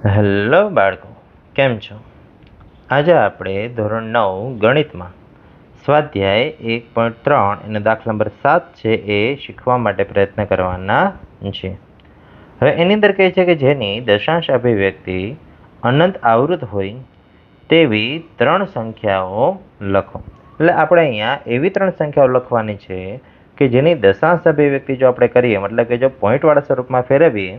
Hello બાળકો, કેમ છો? આજે આપણે ધોરણ 9 ગણિતમાં સ્વાધ્યાય 1.3 અને દાખલા નંબર 7 છે એ શીખવા માટે પ્રયત્ન કરવાના છે. હવે એની અંદર કહે છે કે જેની દશાંશ અભિવ્યક્તિ અનંત આવૃત હોય તેવી 3 સંખ્યાઓ લખો. એટલે આપણે અહીંયા એવી 3 સંખ્યાઓ લખવાની છે કે જેની દશાંશ અભિવ્યક્તિ જો આપણે કરીએ, મતલબ કે જો પોઈન્ટવાળા સ્વરૂપમાં ફેરવીએ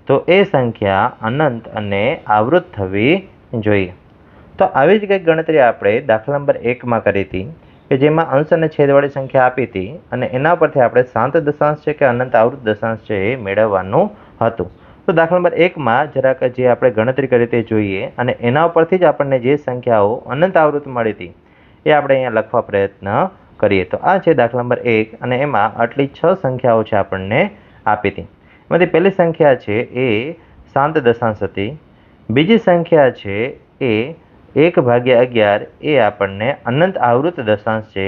તો એ સંખ્યા અનંત અને આવૃત થવી જોઈએ. તો આવી જ કંઈક ગણતરી આપણે દાખલા નંબર 1માં કરી હતી કે જેમાં અંશ અને છેદવાળી સંખ્યા આપી હતી અને એના પરથી આપણે શાંત દશાંશ છે કે અનંત આવૃત દશાંશ છે એ મેળવવાનું હતું. તો દાખલા નંબર 1માં જરાક જે આપણે ગણતરી કરી તે જોઈએ અને એના ઉપરથી જ આપણને જે સંખ્યાઓ અનંત આવૃત મળી હતી એ આપણે અહીંયા લખવા પ્રયત્ન કરીએ. તો આ છે દાખલા નંબર 1 અને એમાં આટલી 6 સંખ્યાઓ છે આપણને આપી હતી. એમાંથી પહેલી સંખ્યા છે એ શાંત દશાંશ હતી. બીજી સંખ્યા છે એ 1/11 એ આપણને અનંત આવૃત દશાંશ છે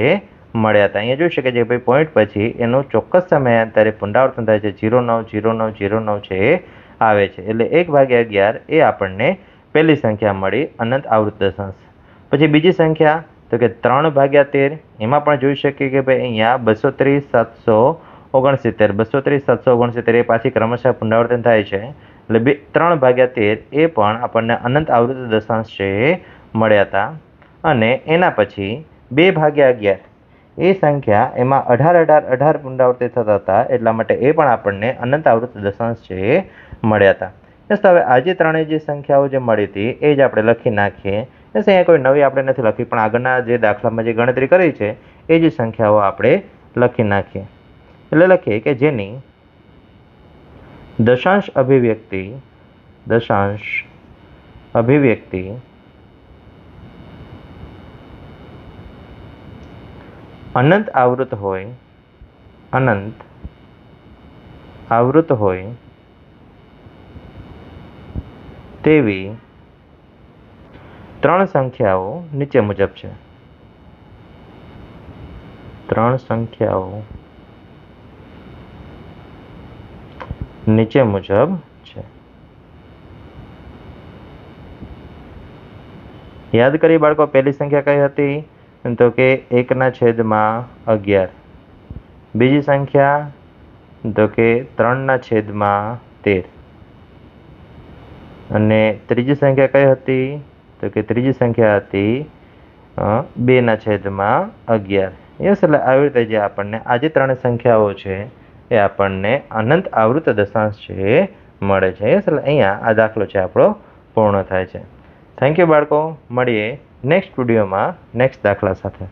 મળ્યા હતા. અહીંયા જોઈ શકે છે ભાઈ પોઈન્ટ પછી એનું ચોક્કસ સમયાંતરે પુનરાવર્તન થાય છે. 090909 છે એ આવે છે. એટલે 1/11 એ આપણને પહેલી સંખ્યા મળી અનંત આવૃત દશાંશ. પછી બીજી સંખ્યા તો કે 3/13. એમાં પણ જોઈ શકીએ કે ભાઈ અહીંયા 230 769 230 769 એ પાછી ક્રમશઃ પુનરાવર્તન થાય છે. એટલે 3/13 એ પણ આપણને અનંત આવૃત દશાંશ છે એ મળ્યા હતા. અને એના પછી 2/11 એ સંખ્યા એમાં 18 પુનરાવર્તિત થતા હતા, એટલા માટે એ પણ આપણને અનંત આવૃત દશાંશ છે એ મળ્યા હતા. તો હવે આજે ત્રણેય જે સંખ્યાઓ જે મળી હતી એ જ આપણે લખી નાખીએ. અહીંયા કોઈ નવી આપણે નથી લખી, પણ આગળના જે દાખલામાં જે ગણતરી કરી છે એ જ સંખ્યાઓ આપણે લખી નાખીએ. એટલે લખીએ કે જેની દશાંશ અભિવ્યક્તિ અનંત આવૃત હોય તેવી 3 સંખ્યાઓ નીચે મુજબ છે. 3 સંખ્યાઓ નીચે મુજબ છે. યાદ કરી બાળકો, પહેલી સંખ્યા કઈ હતી તો કે 1/11. બીજી સંખ્યા તો કે 3/13. અને ત્રીજી સંખ્યા કઈ હતી તો કે ત્રીજી સંખ્યા હતી 2/11. યસ, એટલે આવી રીતે જે આપણને આ જે 3 સંખ્યાઓ છે એ આપણને અનંત આવૃત દશાંશ છે એ મળે છે. યસ, એટલે અહીંયા આ દાખલો છે આપણો પૂર્ણ થાય છે. થેન્ક યુ બાળકો. મળીએ નેક્સ્ટ વિડીયોમાં નેક્સ્ટ દાખલા સાથે.